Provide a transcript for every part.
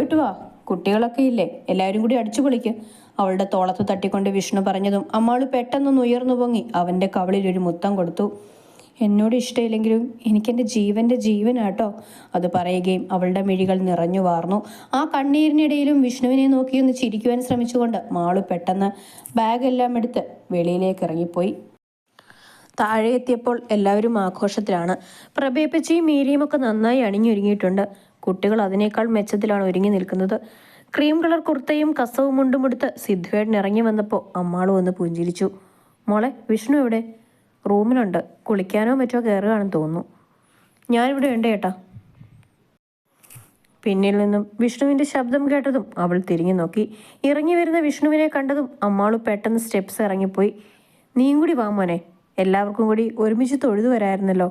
പോയിട്ട് വാ, കുട്ടികളൊക്കെ ഇല്ലേ, എല്ലാവരും കൂടി അടിച്ചു പൊളിക്ക്. അവളുടെ തോളത്ത് തട്ടിക്കൊണ്ട് വിഷ്ണു പറഞ്ഞതും അമ്മാള് പെട്ടെന്നൊന്ന് ഉയർന്നു പൊങ്ങി അവൻ്റെ കവളിൽ ഒരു മുത്തം കൊടുത്തു. എന്നോട് ഇഷ്ടമില്ലെങ്കിലും എനിക്കെൻ്റെ ജീവൻ്റെ ജീവനാട്ടോ, അത് പറയുകയും അവളുടെ മിഴികൾ നിറഞ്ഞു വാർന്നു. ആ കണ്ണീരിനിടയിലും വിഷ്ണുവിനെ നോക്കിയൊന്ന് ചിരിക്കുവാൻ ശ്രമിച്ചുകൊണ്ട് മാളു പെട്ടെന്ന് ബാഗെല്ലാം എടുത്ത് വെളിയിലേക്ക് ഇറങ്ങിപ്പോയി. താഴെ എത്തിയപ്പോൾ എല്ലാവരും ആഘോഷത്തിലാണ്. പ്രഭയപ്പച്ചിയും മീരിയും ഒക്കെ നന്നായി അണിഞ്ഞൊരുങ്ങിയിട്ടുണ്ട്. കുട്ടികൾ അതിനേക്കാൾ മെച്ചത്തിലാണ് ഒരുങ്ങി നിൽക്കുന്നത്. ക്രീം കളർ കുർത്തയും കസവും മുണ്ടുമെടുത്ത് സിദ്ധുവേട്ടൻ ഇറങ്ങി വന്നപ്പോൾ അമ്മാളും ഒന്ന് പുഞ്ചിരിച്ചു. മോളെ, വിഷ്ണു എവിടെ? റൂമിലുണ്ട്, കുളിക്കാനോ മറ്റോ കയറുകയാണെന്ന് തോന്നുന്നു. ഞാനിവിടെ ഉണ്ട് ഏട്ടാ. പിന്നിൽ നിന്നും വിഷ്ണുവിൻ്റെ ശബ്ദം കേട്ടതും അവൾ തിരിഞ്ഞു നോക്കി. ഇറങ്ങി വരുന്ന വിഷ്ണുവിനെ കണ്ടതും അമ്മാളു പെട്ടെന്ന് സ്റ്റെപ്സ് ഇറങ്ങിപ്പോയി. നീയും കൂടി വാ മോനെ, എല്ലാവർക്കും കൂടി ഒരുമിച്ച് തൊഴുതു വരായിരുന്നല്ലോ.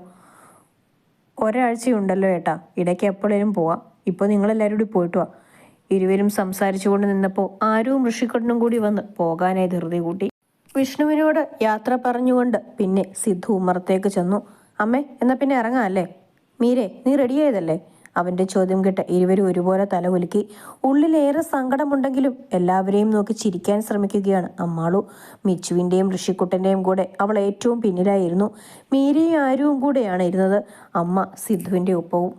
ഒരാഴ്ചയുണ്ടല്ലോ ഏട്ടാ, ഇടയ്ക്ക് എപ്പോഴേലും പോവാം. ഇപ്പോൾ നിങ്ങളെല്ലാവരും കൂടി പോയിട്ട് വാ. ഇരുവരും സംസാരിച്ചു കൊണ്ട് നിന്നപ്പോൾ ആരും ഋഷിക്കണ്ണും കൂടി വന്ന് പോകാനായി ധൃതി കൂട്ടി. വിഷ്ണുവിനോട് യാത്ര പറഞ്ഞുകൊണ്ട് പിന്നെ സിദ്ധു ഉമ്മറത്തേക്ക് ചെന്നു. അമ്മേ, എന്നാൽ പിന്നെ ഇറങ്ങാം അല്ലേ? മീരെ, നീ റെഡിയായതല്ലേ? അവൻ്റെ ചോദ്യം കേട്ട് ഇരുവരും ഒരുപോലെ തലകുലുക്കി. ഉള്ളിലേറെ സങ്കടമുണ്ടെങ്കിലും എല്ലാവരെയും നോക്കി ചിരിക്കാൻ ശ്രമിക്കുകയാണ് അമ്മാളു. മിച്ചുവിൻ്റെയും ഋഷിക്കുട്ടൻ്റെയും കൂടെ അവൾ ഏറ്റവും പിന്നിലായിരുന്നു. മീരയും ആരുവും കൂടെയാണ് ഇരുന്നത്. അമ്മ സിദ്ധുവിൻ്റെ ഒപ്പവും.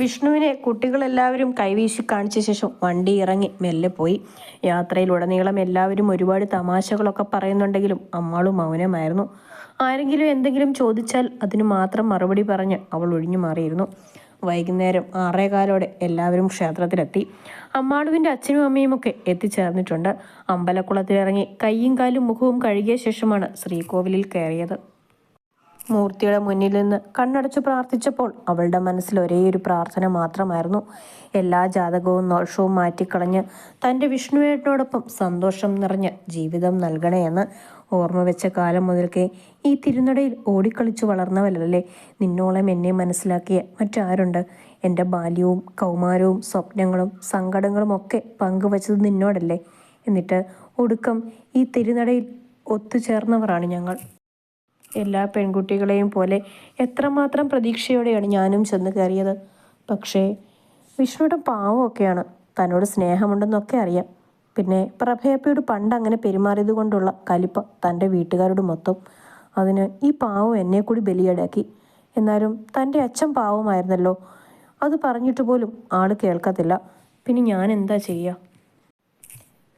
വിഷ്ണുവിനെ കുട്ടികളെല്ലാവരും കൈവീശി കാണിച്ച ശേഷം വണ്ടി ഇറങ്ങി മെല്ലെ പോയി. യാത്രയിലുടനീളം എല്ലാവരും ഒരുപാട് തമാശകളൊക്കെ പറയുന്നുണ്ടെങ്കിലും അമ്മാളു മൗനമായിരുന്നു. ആരെങ്കിലും എന്തെങ്കിലും ചോദിച്ചാൽ അതിന് മാത്രം മറുപടി പറഞ്ഞ് അവൾ ഒഴിഞ്ഞു മാറിയിരുന്നു. വൈകുന്നേരം 6:15 എല്ലാവരും ക്ഷേത്രത്തിലെത്തി. അമ്മാളുവിൻ്റെ അച്ഛനും അമ്മയും ഒക്കെ എത്തിച്ചേർന്നിട്ടുണ്ട്. അമ്പലക്കുളത്തിലിറങ്ങി കൈയും കാലും മുഖവും കഴുകിയ ശേഷമാണ് ശ്രീകോവിലിൽ കയറിയത്. മൂർത്തിയുടെ മുന്നിൽ നിന്ന് കണ്ണടച്ചു പ്രാർത്ഥിച്ചപ്പോൾ അവളുടെ മനസ്സിൽ ഒരേയൊരു പ്രാർത്ഥന മാത്രമായിരുന്നു. എല്ലാ ജാതകവും ദോഷവും മാറ്റിക്കളഞ്ഞ് തൻ്റെ വിഷ്ണുവേട്ടനോടൊപ്പം സന്തോഷം നിറഞ്ഞ ജീവിതം നൽകണേ എന്ന്. ഓർമ്മ വെച്ച കാലം മുതൽക്കേ ഈ തിരുനടയിൽ ഓടിക്കളിച്ചു വളർന്നവരല്ലേ നിന്നോളം എന്നെ മനസ്സിലാക്കിയ മറ്റാരുണ്ട്? എൻ്റെ ബാല്യവും കൗമാരവും സ്വപ്നങ്ങളും സങ്കടങ്ങളും ഒക്കെ പങ്കുവച്ചത് നിന്നോടല്ലേ? എന്നിട്ട് ഒടുക്കം ഈ തിരുനടയിൽ ഒത്തുചേർന്നവരാണ് ഞങ്ങൾ. എല്ലാ പെൺകുട്ടികളെയും പോലെ എത്രമാത്രം പ്രതീക്ഷയോടെയാണ് ഞാനും ചെന്ന് കയറിയത്. പക്ഷേ വിഷ്ണുയുടെ പാവമൊക്കെയാണ്, തന്നോട് സ്നേഹമുണ്ടെന്നൊക്കെ അറിയാം. പിന്നെ പ്രഭയപ്പയോട് പണ്ട് അങ്ങനെ പെരുമാറിയത് കൊണ്ടുള്ള കലിപ്പ തൻ്റെ വീട്ടുകാരോട് മൊത്തം. അതിന് ഈ പാവം എന്നെ കൂടി ബലിയാടാക്കി. എന്നാലും തൻ്റെ അച്ഛൻ പാവമായിരുന്നല്ലോ, അത് പറഞ്ഞിട്ട് പോലും ആള് കേൾക്കത്തില്ല. പിന്നെ ഞാൻ എന്താ ചെയ്യുക?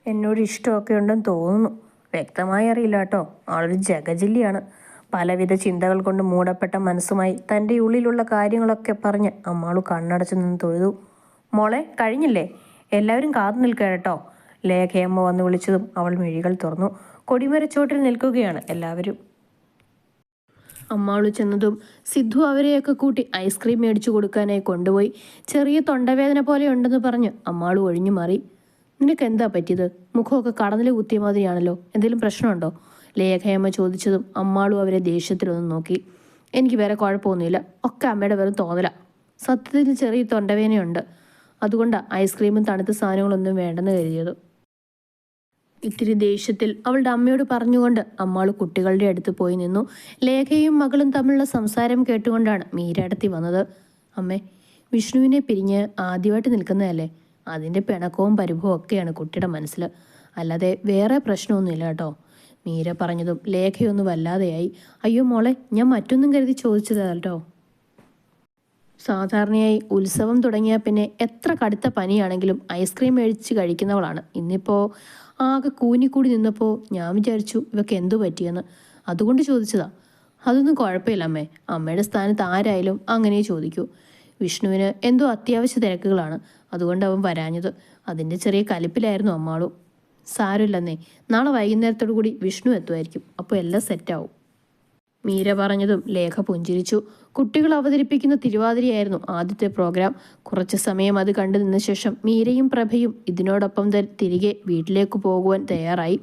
എന്നോട് ഇഷ്ടമൊക്കെ ഉണ്ടെന്ന് തോന്നുന്നു, വ്യക്തമായി അറിയില്ല കേട്ടോ. ആളൊരു ജഗജില്ലിയാണ്. പലവിധ ചിന്തകൾ കൊണ്ട് മൂടപ്പെട്ട മനസ്സുമായി തൻ്റെ ഉള്ളിലുള്ള കാര്യങ്ങളൊക്കെ പറഞ്ഞ് അമ്മാളു കണ്ണടച്ചു നിന്ന് തൊഴുതു. മോളെ, കഴിഞ്ഞില്ലേ? എല്ലാവരും കാത്തു നിൽക്കുക കേട്ടോ. ലേഖയമ്മ വന്ന് വിളിച്ചതും അവൾ മിഴികൾ തുറന്നു. കൊടിമരച്ചോട്ടിൽ നിൽക്കുകയാണ് എല്ലാവരും. അമ്മാളു ചെന്നതും സിദ്ധു അവരെയൊക്കെ കൂട്ടി ഐസ്ക്രീം മേടിച്ചു കൊടുക്കാനായി കൊണ്ടുപോയി. ചെറിയ തൊണ്ടവേദന പോലെ ഉണ്ടെന്ന് പറഞ്ഞ് അമ്മാളു ഒഴിഞ്ഞു മാറി. നിനക്ക് എന്താ പറ്റിയത്? മുഖമൊക്കെ കടന്നിൽ കുത്തിയ മാതിരിയാണല്ലോ, എന്തെങ്കിലും പ്രശ്നമുണ്ടോ? ലേഖയമ്മ ചോദിച്ചതും അമ്മാളു അവരെ ദേഷ്യത്തിലൊന്ന് നോക്കി. എനിക്ക് വേറെ കുഴപ്പമൊന്നുമില്ല, ഒക്കെ അമ്മയുടെ വെറും തോന്നല. സത്യത്തിൽ ചെറിയ തൊണ്ടവേദനയുണ്ട്, അതുകൊണ്ടാണ് ഐസ്ക്രീമും തണുത്ത സാധനങ്ങളൊന്നും വേണ്ടെന്ന് കരുതിയത്. ഇത്തിരി ദേഷ്യത്തിൽ അവളുടെ അമ്മയോട് പറഞ്ഞുകൊണ്ട് അമ്മാളു കുട്ടികളുടെ അടുത്ത് പോയി നിന്നു. ലേഖയും മകളും തമ്മിലുള്ള സംസാരം കേട്ടുകൊണ്ടാണ് മീരടത്തി വന്നത്. അമ്മേ, വിഷ്ണുവിനെ പിരിഞ്ഞ് ആദ്യമായിട്ട് നിൽക്കുന്നതല്ലേ, അതിൻ്റെ പിണക്കവും പരിഭവവും ഒക്കെയാണ് കുട്ടിയുടെ മനസ്സിൽ, അല്ലാതെ വേറെ പ്രശ്നമൊന്നുമില്ല കേട്ടോ. മീര പറഞ്ഞതും ലേഖയൊന്നും വല്ലാതെയായി. അയ്യോ മോളെ, ഞാൻ മറ്റൊന്നും കരുതി ചോദിച്ചതാ കേട്ടോ. സാധാരണയായി ഉത്സവം തുടങ്ങിയാൽ പിന്നെ എത്ര കടുത്ത പനിയാണെങ്കിലും ഐസ്ക്രീം മേടിച്ച് കഴിക്കുന്നവളാണ്. ഇന്നിപ്പോൾ ആകെ കൂനിക്കൂടി നിന്നപ്പോൾ ഞാൻ വിചാരിച്ചു ഇവക്ക് എന്തു പറ്റിയെന്ന്, അതുകൊണ്ട് ചോദിച്ചതാ. അതൊന്നും കുഴപ്പമില്ല അമ്മേ, അമ്മയുടെ സ്ഥാനത്ത് ആരായാലും അങ്ങനെ ചോദിക്കൂ. വിഷ്ണുവിന് എന്തോ അത്യാവശ്യ തിരക്കുകളാണ്, അതുകൊണ്ട് അവൻ വരാഞ്ഞത്. അതിൻ്റെ ചെറിയ കലിപ്പിലായിരുന്നു അമ്മാളും. സാരമില്ലെന്നേ, നാളെ വൈകുന്നേരത്തോടു കൂടി വിഷ്ണു എത്തുമായിരിക്കും, അപ്പോൾ എല്ലാം സെറ്റാവും. മീര പറഞ്ഞതും ലേഖ പുഞ്ചിരിച്ചു. കുട്ടികൾ അവതരിപ്പിക്കുന്ന തിരുവാതിരയായിരുന്നു ആദ്യത്തെ പ്രോഗ്രാം. കുറച്ച് സമയം അത് കണ്ടു നിന്ന ശേഷം മീരയും പ്രഭയും ഇതിനോടൊപ്പം തിരികെ വീട്ടിലേക്ക് പോകുവാൻ തയ്യാറായി.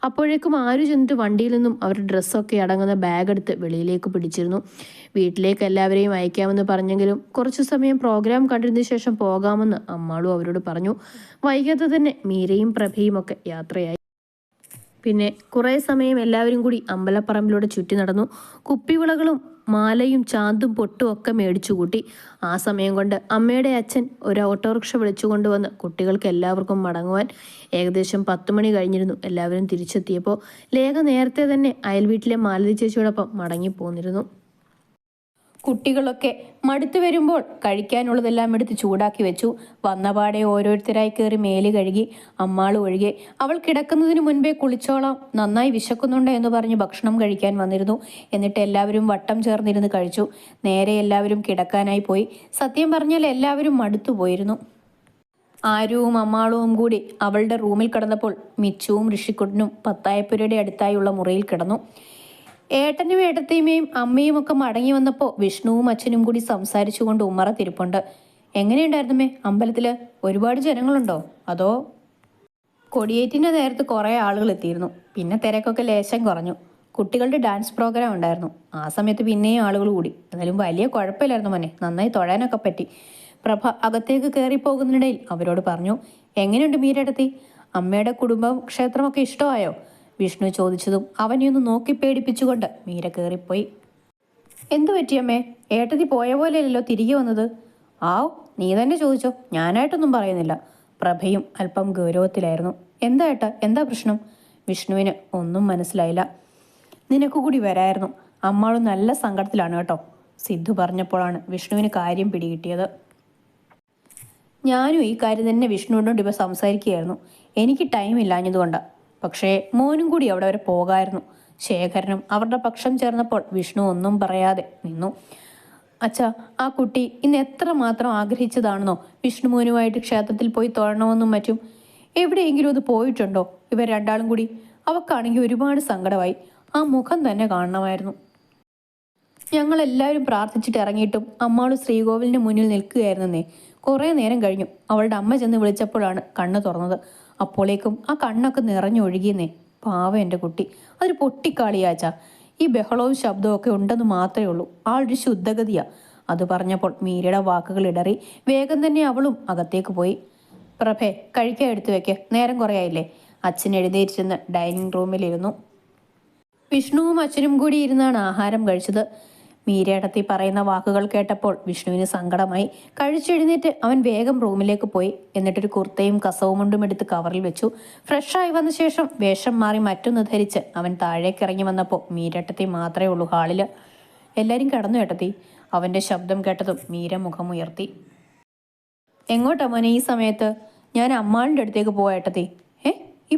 അപ്പോഴേക്കും ആരു ചെന്നിട്ട് വണ്ടിയിൽ നിന്നും അവരുടെ ഡ്രസ്സൊക്കെ അടങ്ങുന്ന ബാഗ് എടുത്ത് വെളിയിലേക്ക് പിടിച്ചിരുന്നു. വീട്ടിലേക്ക് എല്ലാവരെയും അയക്കാമെന്ന് പറഞ്ഞെങ്കിലും കുറച്ചു സമയം പ്രോഗ്രാം കണ്ടിരുന്ന ശേഷം പോകാമെന്ന് അമ്മാളും അവരോട് പറഞ്ഞു. വൈകാതെ തന്നെ മീരയും പ്രഭയും ഒക്കെ യാത്രയായി. പിന്നെ കുറേ സമയം എല്ലാവരും കൂടി അമ്പലപ്പറമ്പിലൂടെ ചുറ്റി നടന്നു. കുപ്പിവിളകളും മാലയും ചാന്തും പൊട്ടും ഒക്കെ മേടിച്ചു കൂട്ടി. ആ സമയം കൊണ്ട് അമ്മയുടെ അച്ഛൻ ഒരു ഓട്ടോറിക്ഷ വിളിച്ചു കൊണ്ടുവന്ന് കുട്ടികൾക്ക് എല്ലാവർക്കും മടങ്ങുവാൻ. ഏകദേശം 10 മണി കഴിഞ്ഞിരുന്നു. എല്ലാവരും തിരിച്ചെത്തിയപ്പോൾ ലേഖ നേരത്തെ തന്നെ അയൽവീട്ടിലെ മാലതി ചേച്ചിയോടൊപ്പം മടങ്ങിപ്പോന്നിരുന്നു. കുട്ടികളൊക്കെ മടുത്തു വരുമ്പോൾ കഴിക്കാനുള്ളതെല്ലാം എടുത്ത് ചൂടാക്കി വെച്ചു. വന്നപാടെ ഓരോരുത്തരായി കയറി മേല് കഴുകി. അമ്മാള് ഒഴികെ. അവൾ കിടക്കുന്നതിന് മുൻപേ കുളിച്ചോളാം, നന്നായി വിശക്കുന്നുണ്ട് എന്ന് പറഞ്ഞ് ഭക്ഷണം കഴിക്കാൻ വന്നിരുന്നു. എന്നിട്ട് എല്ലാവരും വട്ടം ചേർന്നിരുന്ന് കഴിച്ചു. നേരെ എല്ലാവരും കിടക്കാനായി പോയി. സത്യം പറഞ്ഞാൽ എല്ലാവരും മടുത്തു പോയിരുന്നു. ആരുവും അമ്മാളും കൂടി അവളുടെ റൂമിൽ കിടന്നപ്പോൾ മിച്ചുവും ഋഷിക്കുട്ടനും പത്തായപ്പുരയുടെ അടുത്തായുള്ള മുറിയിൽ കിടന്നു. ഏട്ടനും ഏട്ടത്തിയമ്മയും അമ്മയും ഒക്കെ മടങ്ങി വന്നപ്പോൾ വിഷ്ണുവും അച്ഛനും കൂടി സംസാരിച്ചുകൊണ്ട് ഉമ്മറ തിരുപ്പുണ്ട്. എങ്ങനെയുണ്ടായിരുന്നമ്മേ അമ്പലത്തില്? ഒരുപാട് ജനങ്ങളുണ്ടോ? അതോ? കൊടിയേറ്റിന്റെ നേരത്ത് കുറേ ആളുകൾ എത്തിയിരുന്നു. പിന്നെ തിരക്കൊക്കെ ലേശം കുറഞ്ഞു. കുട്ടികളുടെ ഡാൻസ് പ്രോഗ്രാം ഉണ്ടായിരുന്നു. ആ സമയത്ത് പിന്നെയും ആളുകൾ കൂടി. എന്നാലും വലിയ കുഴപ്പമില്ലായിരുന്നു മോനെ, നന്നായി തൊഴാനൊക്കെ പറ്റി. പ്രഭ അകത്തേക്ക് കയറിപ്പോകുന്നതിനിടയിൽ അവരോട് പറഞ്ഞു, എങ്ങനെയുണ്ട് മീരേട്ടത്തി? അമ്മയുടെ കുടുംബം ക്ഷേത്രമൊക്കെ ഇഷ്ടമായോ? വിഷ്ണു ചോദിച്ചതും അവനെയൊന്ന് നോക്കി പേടിപ്പിച്ചുകൊണ്ട് മീര കയറിപ്പോയി. എന്തു പറ്റിയമ്മേ? ഏട്ടത്തി പോയ പോലെയല്ലോ തിരികെ വന്നത്. ആവ്, നീ തന്നെ ചോദിച്ചോ, ഞാനായിട്ടൊന്നും പറയുന്നില്ല. പ്രഭയും അല്പം ഗൗരവത്തിലായിരുന്നു. എന്താ ഏട്ടാ, എന്താ പ്രശ്നം? വിഷ്ണുവിന് ഒന്നും മനസ്സിലായില്ല. നിനക്ക് കൂടി വരായിരുന്നു. അമ്മാളും നല്ല സങ്കടത്തിലാണ് കേട്ടോ. സിദ്ധു പറഞ്ഞപ്പോഴാണ് വിഷ്ണുവിന് കാര്യം പിടികിട്ടിയത്. ഞാനും ഈ കാര്യം തന്നെ വിഷ്ണുവിനോട് ഇപ്പോൾ സംസാരിക്കുകയായിരുന്നു. എനിക്ക് ടൈം ഇല്ലാഞ്ഞതുകൊണ്ടാണ്. പക്ഷേ മോനും കൂടി അവിടെ വരെ പോകായിരുന്നു. ശേഖരനും അവരുടെ പക്ഷം ചേർന്നപ്പോൾ വിഷ്ണു ഒന്നും പറയാതെ നിന്നു. അച്ഛാ, ആ കുട്ടി ഇന്ന് എത്രമാത്രം ആഗ്രഹിച്ചതാണെന്നോ വിഷ്ണുമോനുമായിട്ട് ക്ഷേത്രത്തിൽ പോയി തൊഴണമെന്നും മറ്റും. എവിടെയെങ്കിലും അത് പോയിട്ടുണ്ടോ ഇവർ രണ്ടാളും കൂടി? അവക്കാണെങ്കിൽ ഒരുപാട് സങ്കടമായി. ആ മുഖം തന്നെ കാണണമായിരുന്നു. ഞങ്ങളെല്ലാവരും പ്രാർത്ഥിച്ചിട്ട് ഇറങ്ങിയിട്ടും അമ്മാള് ശ്രീകോവിലിന്റെ മുന്നിൽ നിൽക്കുകയായിരുന്നേ. കുറേ നേരം കഴിഞ്ഞു. അവളുടെ അമ്മ ചെന്ന് വിളിച്ചപ്പോഴാണ് കണ്ണ് തുറന്നത്. അപ്പോഴേക്കും ആ കണ്ണൊക്കെ നിറഞ്ഞൊഴുകിയെന്നേ. പാവ എൻ്റെ കുട്ടി, അതൊരു പൊട്ടിക്കാളിയാച്ചാ. ഈ ബഹളവും ശബ്ദവും ഒക്കെ ഉണ്ടെന്ന് മാത്രമേ ഉള്ളൂ. ആളൊരു ശുദ്ധഗതിയാ. അത് പറഞ്ഞപ്പോൾ മീരയുടെ വാക്കുകൾ ഇടറി. വേഗം തന്നെ അവളും അകത്തേക്ക് പോയി. പ്രഭേ, കഴിക്കാൻ എടുത്തു വെക്ക്, നേരം കുറയായില്ലേ. അച്ഛൻ എഴുന്നേറ്റ് ചെന്ന് ഡൈനിങ് റൂമിലിരുന്നു. വിഷ്ണുവും അച്ഛനും കൂടി ഇരുന്നാണ് ആഹാരം കഴിച്ചത്. മീരേടത്തി പറയുന്ന വാക്കുകൾ കേട്ടപ്പോൾ വിഷ്ണുവിന് സങ്കടമായി. കഴിച്ചെഴുന്നേറ്റ് അവൻ വേഗം റൂമിലേക്ക് പോയി. എന്നിട്ടൊരു കുർത്തയും കസവും മുണ്ടും എടുത്ത് കവറിൽ വെച്ചു. ഫ്രഷായി വന്ന ശേഷം വേഷം മാറി മറ്റൊന്ന് ധരിച്ച് അവൻ താഴേക്ക് ഇറങ്ങി വന്നപ്പോൾ മീരേട്ടത്തി മാത്രമേ ഉള്ളൂ ഹാളിൽ. എല്ലാവരും കിടന്നു ഏട്ടത്തി. അവൻ്റെ ശബ്ദം കേട്ടതും മീര മുഖമുയർത്തി. എങ്ങോട്ടാ മോനെ ഈ സമയത്ത്? ഞാൻ അമ്മാളിൻ്റെ അടുത്തേക്ക് പോവാ ഏട്ടത്തി.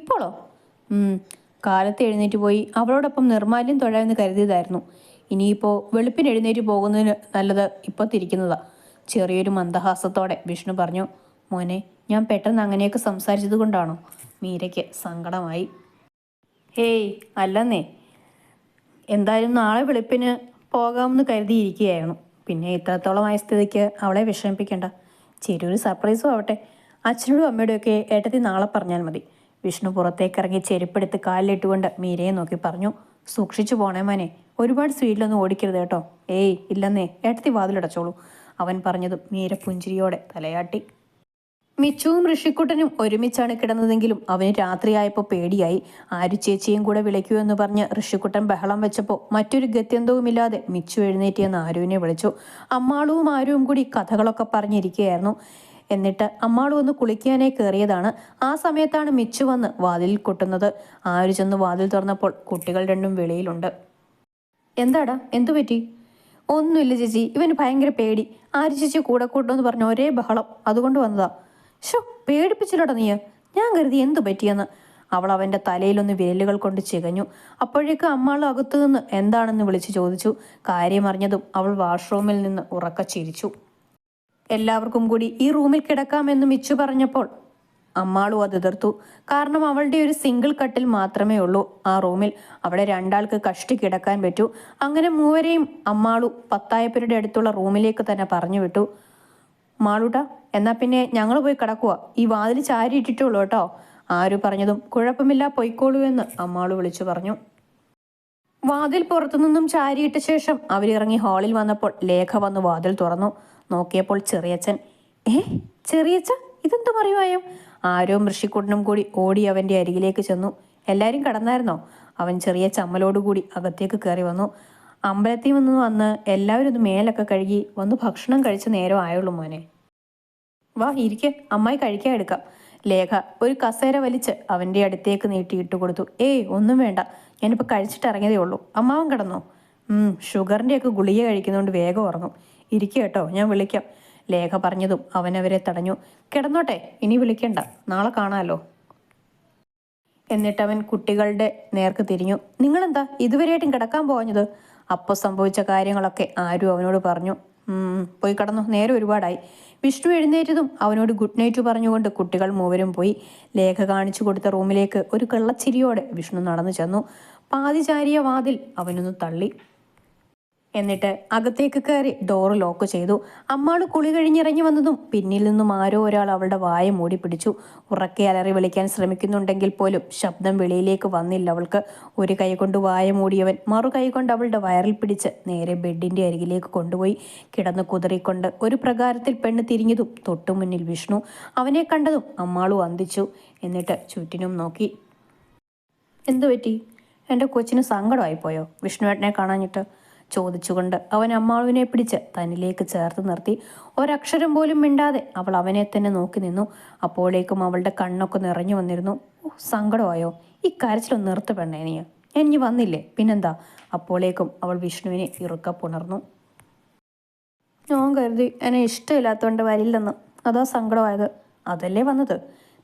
ഇപ്പോഴോ? കാലത്ത് എഴുന്നേറ്റ് പോയി അവളോടൊപ്പം നിർമാല്യം തൊഴാമെന്ന് കരുതിയതായിരുന്നു. ഇനിയിപ്പോൾ വെളുപ്പിന് എഴുന്നേറ്റ് പോകുന്നതിന് നല്ലത് ഇപ്പോൾ തിരിക്കുന്നതാ. ചെറിയൊരു മന്ദഹാസത്തോടെ വിഷ്ണു പറഞ്ഞു. മോനെ, ഞാൻ പെട്ടെന്ന് അങ്ങനെയൊക്കെ സംസാരിച്ചത് കൊണ്ടാണോ? മീരയ്ക്ക് സങ്കടമായി. ഹേയ് അല്ലെന്നേ, എന്തായാലും നാളെ വെളുപ്പിന് പോകാമെന്ന് കരുതിയിരിക്കുകയായിരുന്നു. പിന്നെ ഇത്രത്തോളമായ സ്ഥിതിക്ക് അവളെ വിഷമിപ്പിക്കണ്ട. ചെറിയൊരു സർപ്രൈസും ആവട്ടെ. അച്ഛനോടും അമ്മയോടുമൊക്കെ ഏട്ടത്തി നാളെ പറഞ്ഞാൽ മതി. വിഷ്ണു പുറത്തേക്കിറങ്ങി ചെരുപ്പെടുത്ത് കാലിലിട്ടുകൊണ്ട് മീരയെ നോക്കി പറഞ്ഞു. സൂക്ഷിച്ചു പോണേ മോനെ, ഒരുപാട് സ്പീഡിലൊന്നും ഓടിക്കരുത് കേട്ടോ. ഏയ് ഇല്ലെന്നേ, ഏട്ടത്തി വാതിലടച്ചോളൂ. അവൻ പറഞ്ഞതും മീര പുഞ്ചിരിയോടെ തലയാട്ടി. മിച്ചുവും ഋഷിക്കുട്ടനും ഒരുമിച്ചാണ് കിടന്നതെങ്കിലും അവന് രാത്രിയായപ്പോൾ പേടിയായി. ആരു ചേച്ചിയും കൂടെ വിളിക്കൂ എന്ന് പറഞ്ഞ് ഋഷിക്കുട്ടൻ ബഹളം വെച്ചപ്പോൾ മറ്റൊരു ഗത്യന്തവുമില്ലാതെ മിച്ചു എഴുന്നേറ്റിയെന്ന് ആരുവിനെ വിളിച്ചു. അമ്മാളുവും ആരുവും കൂടി കഥകളൊക്കെ പറഞ്ഞിരിക്കുകയായിരുന്നു. എന്നിട്ട് അമ്മാളു വന്ന് കുളിക്കാനായി കയറിയതാണ്. ആ സമയത്താണ് മിച്ചു വന്ന് വാതിലിൽ കൊട്ടുന്നത്. ആരു ചെന്ന് വാതിൽ തുറന്നപ്പോൾ കുട്ടികൾ രണ്ടും വെളിയിലുണ്ട്. എന്താടാ, എന്തു പറ്റി? ഒന്നുമില്ല ചേച്ചി, ഇവന് ഭയങ്കര പേടി. ആരു ചേച്ചി കൂടെ കൂട്ടണമെന്ന് പറഞ്ഞ ഒരേ ബഹളം, അതുകൊണ്ട് വന്നതാ. ഷോ, പേടിപ്പിച്ചില്ലടാ നീ. ഞാൻ കരുതി എന്തു പറ്റിയെന്ന്. അവൾ അവൻ്റെ തലയിലൊന്ന് വിരലുകൾ കൊണ്ട് ചികഞ്ഞു. അപ്പോഴേക്ക് അമ്മാൾ അകത്തു നിന്ന് എന്താണെന്ന് വിളിച്ചു ചോദിച്ചു. കാര്യമറിഞ്ഞതും അവൾ വാഷ്റൂമിൽ നിന്ന് ഉറക്ക ചിരിച്ചു. എല്ലാവർക്കും കൂടി ഈ റൂമിൽ കിടക്കാമെന്ന് മിച്ചു പറഞ്ഞപ്പോൾ അമ്മാളും അത് എതിർത്തു. കാരണം അവളുടെ ഒരു സിംഗിൾ കട്ടിൽ മാത്രമേ ഉള്ളൂ ആ റൂമിൽ. അവിടെ രണ്ടാൾക്ക് കഷ്ടി കിടക്കാൻ പറ്റൂ. അങ്ങനെ മൂവരെയും അമ്മാളു പത്തായപ്പരുടെ അടുത്തുള്ള റൂമിലേക്ക് തന്നെ പറഞ്ഞു വിട്ടു. മാളൂട്ടാ, എന്നാ പിന്നെ ഞങ്ങൾ പോയി കിടക്കുക. ഈ വാതിൽ ചാരി ഇട്ടിട്ടുള്ളൂ കേട്ടോ. ആരു പറഞ്ഞതും കുഴപ്പമില്ല, പൊയ്ക്കോളൂ എന്ന് അമ്മാളു വിളിച്ചു പറഞ്ഞു. വാതിൽ പുറത്തുനിന്നും ചാരിയിട്ട ശേഷം അവരിറങ്ങി ഹാളിൽ വന്നപ്പോൾ ലേഖ വന്ന് വാതിൽ തുറന്നു. നോക്കിയപ്പോൾ ചെറിയച്ഛൻ. ചെറിയച്ഛ, ഇതെന്തു പറയുവായോ? ആരോ ഋഷിക്കുട്ടനും കൂടി ഓടി അവൻ്റെ അരികിലേക്ക് ചെന്നു. എല്ലാവരും കിടന്നായിരുന്നോ? അവൻ ചെറിയ ചമ്മലോടുകൂടി അകത്തേക്ക് കയറി വന്നു. അമ്പലത്തിൽ നിന്ന് വന്ന് എല്ലാവരും ഒന്ന് മേലൊക്കെ കഴുകി വന്ന് ഭക്ഷണം കഴിച്ച നേരം ആയുള്ളൂ മോനെ. വാ ഇരിക്കെ, അമ്മായി കഴിക്കാൻ എടുക്കാം. ലേഖ ഒരു കസേര വലിച്ച് അവൻ്റെ അടുത്തേക്ക് നീട്ടിയിട്ട് കൊടുത്തു. ഏയ് ഒന്നും വേണ്ട, ഞാനിപ്പോൾ കഴിച്ചിട്ട് ഇറങ്ങിയതേ ഉള്ളൂ. അമ്മാവൻ കിടന്നോ? ഷുഗറിൻ്റെയൊക്കെ ഗുളിക കഴിക്കുന്നതുകൊണ്ട് വേഗം ഉറങ്ങും. ഇരിക്കുക കേട്ടോ, ഞാൻ വിളിക്കാം. ലേഖ പറഞ്ഞതും അവനവരെ തടഞ്ഞു. കിടന്നോട്ടെ, ഇനി വിളിക്കണ്ട, നാളെ കാണാമല്ലോ. എന്നിട്ടവൻ കുട്ടികളുടെ നേർക്ക് തിരിഞ്ഞു. നിങ്ങളെന്താ ഇതുവരെയായിട്ടും കിടക്കാൻ പോകഞ്ഞത്? അപ്പോൾ സംഭവിച്ച കാര്യങ്ങളൊക്കെ ആരും അവനോട് പറഞ്ഞു. പോയി കിടന്നു, നേരെ ഒരുപാടായി. വിഷ്ണു എഴുന്നേറ്റതും അവനോട് ഗുഡ് നൈറ്റ് പറഞ്ഞുകൊണ്ട് കുട്ടികൾ മൂവരും പോയി. ലേഖ കാണിച്ചു കൊടുത്ത റൂമിലേക്ക് ഒരു കള്ളച്ചിരിയോടെ വിഷ്ണു നടന്നു ചെന്നു. പാതിചാരിയ വാതിൽ അവനൊന്ന് തള്ളി. എന്നിട്ട് അകത്തേക്ക് കയറി ഡോറ് ലോക്ക് ചെയ്തു. അമ്മാള് കുളി കഴിഞ്ഞിറങ്ങി വന്നതും പിന്നിൽ നിന്നും ആരോ ഒരാൾ അവളുടെ വായ മൂടി പിടിച്ചു. ഉറക്കെ അലറി വിളിക്കാൻ ശ്രമിക്കുന്നുണ്ടെങ്കിൽ പോലും ശബ്ദം വെളിയിലേക്ക് വന്നില്ല അവൾക്ക്. ഒരു കൈ കൊണ്ട് വായ മൂടിയവൻ മറു കൈ കൊണ്ട് അവളുടെ വയറിൽ പിടിച്ച് നേരെ ബെഡിന്റെ അരികിലേക്ക് കൊണ്ടുപോയി. കിടന്ന് കുതറിക്കൊണ്ട് ഒരു പ്രകാരത്തിൽ പെണ്ണ് തിരിഞ്ഞതും തൊട്ടുമുന്നിൽ വിഷ്ണു. അവനെ കണ്ടതും അമ്മാളു വന്ദിച്ചു. എന്നിട്ട് ചുറ്റിനും നോക്കി. എന്തു പറ്റി? എൻ്റെ കൊച്ചിന് സങ്കടമായിപ്പോയോ വിഷ്ണുവേട്ടനെ കാണാഞ്ഞിട്ട്? ചോദിച്ചുകൊണ്ട് അവൻ അമ്മാളുവിനെ പിടിച്ച് തന്നിലേക്ക് ചേർത്ത് നിർത്തി. ഒരക്ഷരം പോലും മിണ്ടാതെ അവൾ അവനെ തന്നെ നോക്കി നിന്നു. അപ്പോഴേക്കും അവളുടെ കണ്ണൊക്കെ നിറഞ്ഞു വന്നിരുന്നു. സങ്കടമായോ? ഈ കരച്ചിലൊന്ന് നിർത്ത് പെണ്ണേ നീ. ഞാൻ ഇനി വന്നില്ലേ, പിന്നെന്താ? അപ്പോഴേക്കും അവൾ വിഷ്ണുവിനെ ഇറുക്ക പുണർന്നു. ഞാൻ കരുതി എന്നെ ഇഷ്ടമില്ലാത്തതുകൊണ്ട് വരില്ലെന്ന്, അതാ സങ്കടമായത്. അതല്ലേ വന്നത്?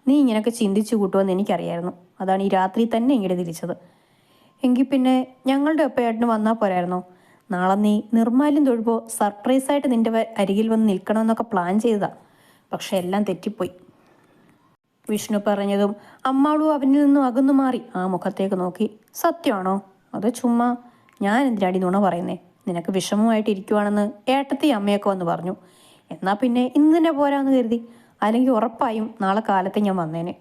നീ ഇങ്ങനെയൊക്കെ ചിന്തിച്ചു കൂട്ടുമെന്ന് എനിക്കറിയായിരുന്നു. അതാണ് ഈ രാത്രി തന്നെ ഇങ്ങോട്ട് തിരിച്ചത്. എങ്കിൽ പിന്നെ ഞങ്ങളുടെ ഒപ്പേട്ടന് വന്നാൽ പോരായിരുന്നോ? നാളെ നീ നിർമ്മാല്യം തൊഴുമ്പോൾ സർപ്രൈസായിട്ട് നിന്റെ അരികിൽ വന്ന് നിൽക്കണമെന്നൊക്കെ പ്ലാൻ ചെയ്തതാ. പക്ഷെ എല്ലാം തെറ്റിപ്പോയി. വിഷ്ണു പറഞ്ഞതും അമ്മാളു അവനിൽ നിന്നും അകന്നു മാറി ആ മുഖത്തേക്ക് നോക്കി. സത്യമാണോ? അത് ചുമ്മാ. ഞാൻ എന്തിനാടി നുണ പറയുന്നേ? നിനക്ക് വിഷമമായിട്ട് ഇരിക്കുവാണെന്ന് ഏട്ടത്തി അമ്മയൊക്കെ വന്ന് പറഞ്ഞു. എന്നാൽ പിന്നെ ഇന്ന് തന്നെ പോരാന്ന് കരുതി. അല്ലെങ്കിൽ ഉറപ്പായും നാളെ കാലത്തെ ഞാൻ വന്നേനെ.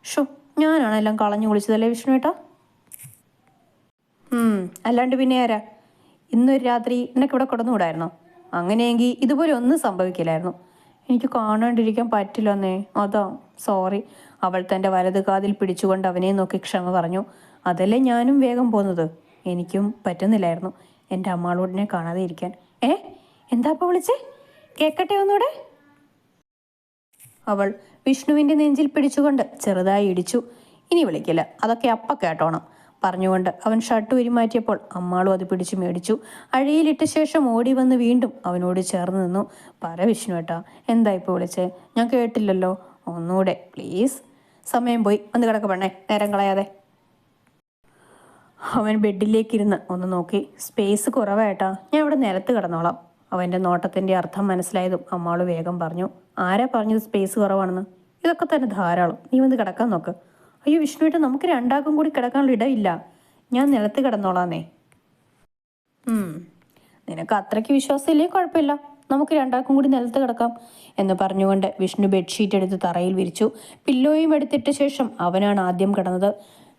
ഷോ, ഞാനാണ് എല്ലാം കളഞ്ഞു കുളിച്ചതല്ലേ വിഷ്ണുവേട്ടാ? അല്ലാണ്ട് പിന്നെ ആരാ? ഇന്നൊരു രാത്രി നിനക്കിവിടെ കിടന്നുകൂടായിരുന്നോ? അങ്ങനെയെങ്കിൽ ഇതുപോലെ ഒന്നും സംഭവിക്കില്ലായിരുന്നു. എനിക്ക് കാണാണ്ടിരിക്കാൻ പറ്റില്ലെന്നേ, അതാ സോറി. അവൾ തൻ്റെ വലത് കാതിൽ പിടിച്ചുകൊണ്ട് അവനെ നോക്കി ക്ഷമ പറഞ്ഞു. അതല്ലേ ഞാനും വേഗം പോന്നത്. എനിക്കും പറ്റുന്നില്ലായിരുന്നു എൻ്റെ അമ്മാളോടിനെ കാണാതെ ഇരിക്കാൻ. എന്താ ഇപ്പോൾ വിളിച്ചേ? കേൾക്കട്ടെ ഒന്നൂടെ? അവൾ വിഷ്ണുവിൻ്റെ നെഞ്ചിൽ പിടിച്ചുകൊണ്ട് ചെറുതായി ഇടിച്ചു. ഇനി വിളിക്കില്ല, അതൊക്കെ അപ്പം കേട്ടോണം പറഞ്ഞുകൊണ്ട് അവൻ ഷർട്ട് ഉരിമാറ്റിയപ്പോൾ അമ്മാളും അത് പിടിച്ചു മേടിച്ചു. അഴയിലിട്ട ശേഷം ഓടി വന്ന് വീണ്ടും അവനോട് ചേർന്ന് നിന്നു. പറ വിഷ്ണുവേട്ടാ, എന്താ ഇപ്പോൾ വിളിച്ചേ? ഞാൻ കേട്ടില്ലല്ലോ, ഒന്നുകൂടെ പ്ലീസ്. സമയം പോയി, വന്ന് കിടക്ക പെണ്ണേ, നേരം കളയാതെ. അവൻ ബെഡിലേക്കിരുന്ന് ഒന്ന് നോക്കി. സ്പേസ് കുറവായിട്ടാ, ഞാൻ ഇവിടെ നിലത്ത് കിടന്നോളാം. അവൻ്റെ നോട്ടത്തിൻ്റെ അർത്ഥം മനസ്സിലായതും അമ്മാള് വേഗം പറഞ്ഞു. ആരാ പറഞ്ഞത് സ്പേസ് കുറവാണെന്ന്? ഇതൊക്കെ തന്നെ ധാരാളം, നീ വന്ന് കിടക്കാൻ നോക്ക്. അയ്യോ വിഷ്ണുവേട്ട, നമുക്ക് രണ്ടാൾക്കും കൂടി കിടക്കാനുള്ള ഇടയില്ല. ഞാൻ നിലത്ത് കിടന്നോളാന്നേ. നിനക്ക് അത്രയ്ക്ക് വിശ്വാസമില്ലേ കുഴപ്പമില്ല, നമുക്ക് രണ്ടാൾക്കും കൂടി നിലത്ത് കിടക്കാം എന്ന് പറഞ്ഞുകൊണ്ട് വിഷ്ണു ബെഡ്ഷീറ്റ് എടുത്ത് തറയിൽ വിരിച്ചു. പില്ലോയും എടുത്തിട്ട ശേഷം അവനാണ് ആദ്യം കിടന്നത്.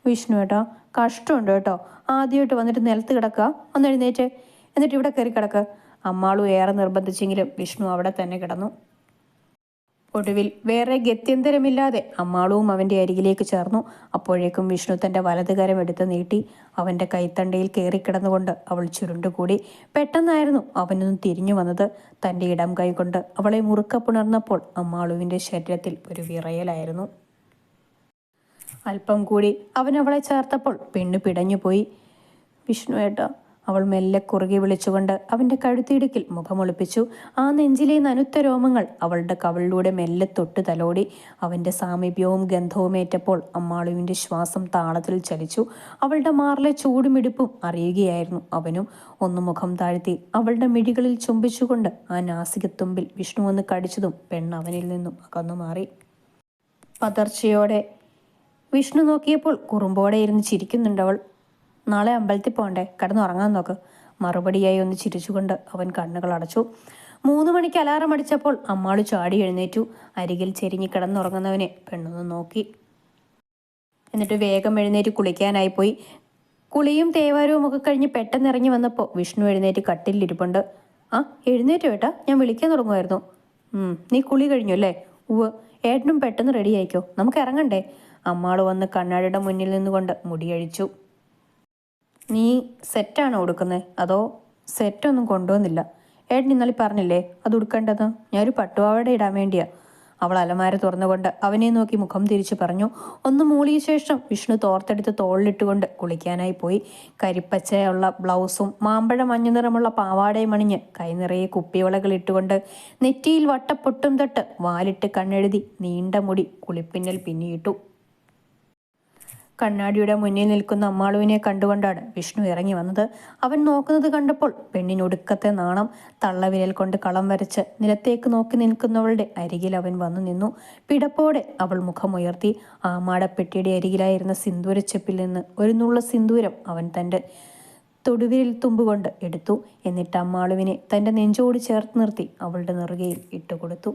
വിഷ്ണുവേട്ടാ, കഷ്ടമുണ്ട് കേട്ടോ. ആദ്യമായിട്ട് വന്നിട്ട് നിലത്ത് കിടക്കുക, ഒന്ന് എഴുന്നേറ്റ്, എന്നിട്ട് ഇവിടെ കയറി കിടക്കുക. അമ്മാളും ഏറെ നിർബന്ധിച്ചെങ്കിലും വിഷ്ണു അവിടെ തന്നെ കിടന്നു. ഒടുവിൽ വേറെ ഗത്യന്തരമില്ലാതെ അമ്മാളും അവൻ്റെ അരികിലേക്ക് ചേർന്നു. അപ്പോഴേക്കും വിഷ്ണു തൻ്റെ വലതുകരം എടുത്ത് നീട്ടി. അവൻ്റെ കൈത്തണ്ടയിൽ കയറിക്കിടന്നുകൊണ്ട് അവൾ ചുരുണ്ടുകൂടി. പെട്ടെന്നായിരുന്നു അവനൊന്ന് തിരിഞ്ഞു വന്നത്. തൻ്റെ ഇടം കൈകൊണ്ട് അവളെ മുറുക്ക പുണർന്നപ്പോൾ അമ്മാളുവിൻ്റെ ശരീരത്തിൽ ഒരു വിറയലായിരുന്നു. അല്പം കൂടി അവൻ അവളെ ചേർത്തപ്പോൾ പെണ്ണ് പിടഞ്ഞുപോയി. വിഷ്ണുവേട്ടാ, അവൾ മെല്ലെ കുറുകെ വിളിച്ചുകൊണ്ട് അവൻ്റെ കഴുത്തിടുക്കിൽ മുഖമൊളിപ്പിച്ചു. ആ നെഞ്ചിലെ നനുത്ത രോമങ്ങൾ അവളുടെ കവിളിലൂടെ മെല്ലെ തൊട്ട് തലോടി. അവൻ്റെ സാമീപ്യവും ഗന്ധവുമേറ്റപ്പോൾ അമ്മാളുവിൻ്റെ ശ്വാസം താളത്തിൽ ചലിച്ചു. അവളുടെ മാറിലെ ചൂടുമിടിപ്പും അറിയുകയായിരുന്നു അവനും. ഒന്ന് മുഖം താഴ്ത്തി അവളുടെ മിഴികളിൽ ചുംബിച്ചുകൊണ്ട് ആ നാസികത്തുമ്പിൽ വിഷ്ണു ഒന്ന് കടിച്ചതും പെണ്ണ് അവനിൽ നിന്നും അകന്നു മാറി. പതർച്ചയോടെ വിഷ്ണു നോക്കിയപ്പോൾ കുറുമ്പോടെ ഇരുന്ന് ചിരിക്കുന്നുണ്ടവൾ. നാളെ അമ്പലത്തിൽ പോകണ്ടേ, കിടന്നുറങ്ങാൻ നോക്ക്. മറുപടിയായി ഒന്ന് ചിരിച്ചുകൊണ്ട് അവൻ കണ്ണുകൾ അടച്ചു. 3 മണിക്ക് അലാറം അടിച്ചപ്പോൾ അമ്മാള് ചാടി എഴുന്നേറ്റു. അരികിൽ ചെരിഞ്ഞ് കിടന്നുറങ്ങുന്നവനെ പെണ്ണൊന്ന് നോക്കി. എന്നിട്ട് വേഗം എഴുന്നേറ്റ് കുളിക്കാനായി പോയി. കുളിയും തേവാരവും ഒക്കെ കഴിഞ്ഞ് പെട്ടെന്ന് ഇറങ്ങി വന്നപ്പോൾ വിഷ്ണു എഴുന്നേറ്റ് കട്ടിലിരിപ്പുണ്ട്. എഴുന്നേറ്റു ഏട്ടാ, ഞാൻ വിളിക്കാൻ തുടങ്ങുമായിരുന്നു. നീ കുളി കഴിഞ്ഞു അല്ലേ? ഉവ്വ്. ഏട്ടനും പെട്ടെന്ന് റെഡി ആയിക്കോ, നമുക്ക് ഇറങ്ങണ്ടേ? അമ്മാള് വന്ന് കണ്ണാടിയുടെ മുന്നിൽ നിന്നുകൊണ്ട് മുടിയഴിച്ചു. നീ സെറ്റാണോ ഉടുക്കുന്നത്? അതോ? സെറ്റൊന്നും കൊണ്ടുവന്നില്ല. ഏട്ടൻ ഇന്നലെ പറഞ്ഞില്ലേ അത് ഉടുക്കേണ്ടത്? ഞാനൊരു പട്ടുപാവാട ഇടാൻ വേണ്ടിയാ. അവൾ അലമാര തുറന്നുകൊണ്ട് അവനെ നോക്കി മുഖം തിരിച്ചു പറഞ്ഞു. ഒന്ന് മൂളിയ ശേഷം വിഷ്ണു തോർത്തെടുത്ത് തോളിലിട്ടുകൊണ്ട് കുളിക്കാനായി പോയി. കരിപ്പച്ചയുള്ള ബ്ലൗസും മാമ്പഴ മഞ്ഞ നിറമുള്ള പാവാടയും അണിഞ്ഞ് കൈനിറയെ കുപ്പിവളകൾ ഇട്ടുകൊണ്ട് നെറ്റിയിൽ വട്ടപ്പൊട്ടും തൊട്ട് വാലിട്ട് കണ്ണെഴുതി നീണ്ട മുടി കുളിപ്പിന്നൽ പിന്നിയിട്ടു. കണ്ണാടിയുടെ മുന്നിൽ നിൽക്കുന്ന അമ്മാളുവിനെ കണ്ടുകൊണ്ടാണ് വിഷ്ണു ഇറങ്ങി വന്നത്. അവൻ നോക്കുന്നത് കണ്ടപ്പോൾ പെണ്ണിനൊടുക്കത്തെ നാണം. തള്ളവിരൽ കൊണ്ട് കളം വരച്ച് നിലത്തേക്ക് നോക്കി നിൽക്കുന്നവളുടെ അരികിൽ അവൻ വന്നു നിന്നു. പിടപ്പോടെ അവൾ മുഖമുയർത്തി. ആമാടപ്പെട്ടിയുടെ അരികിലായിരുന്ന സിന്ദൂരച്ചെപ്പിൽ നിന്ന് ഒരു നുള്ള സിന്ദൂരം അവൻ തൻ്റെ തൊടുവിരൽ തുമ്പുകൊണ്ട് എടുത്തു. എന്നിട്ട് അമ്മാളുവിനെ തൻ്റെ നെഞ്ചോട് ചേർത്ത് നിർത്തി അവളുടെ നെറുകയിൽ ഇട്ടുകൊടുത്തു.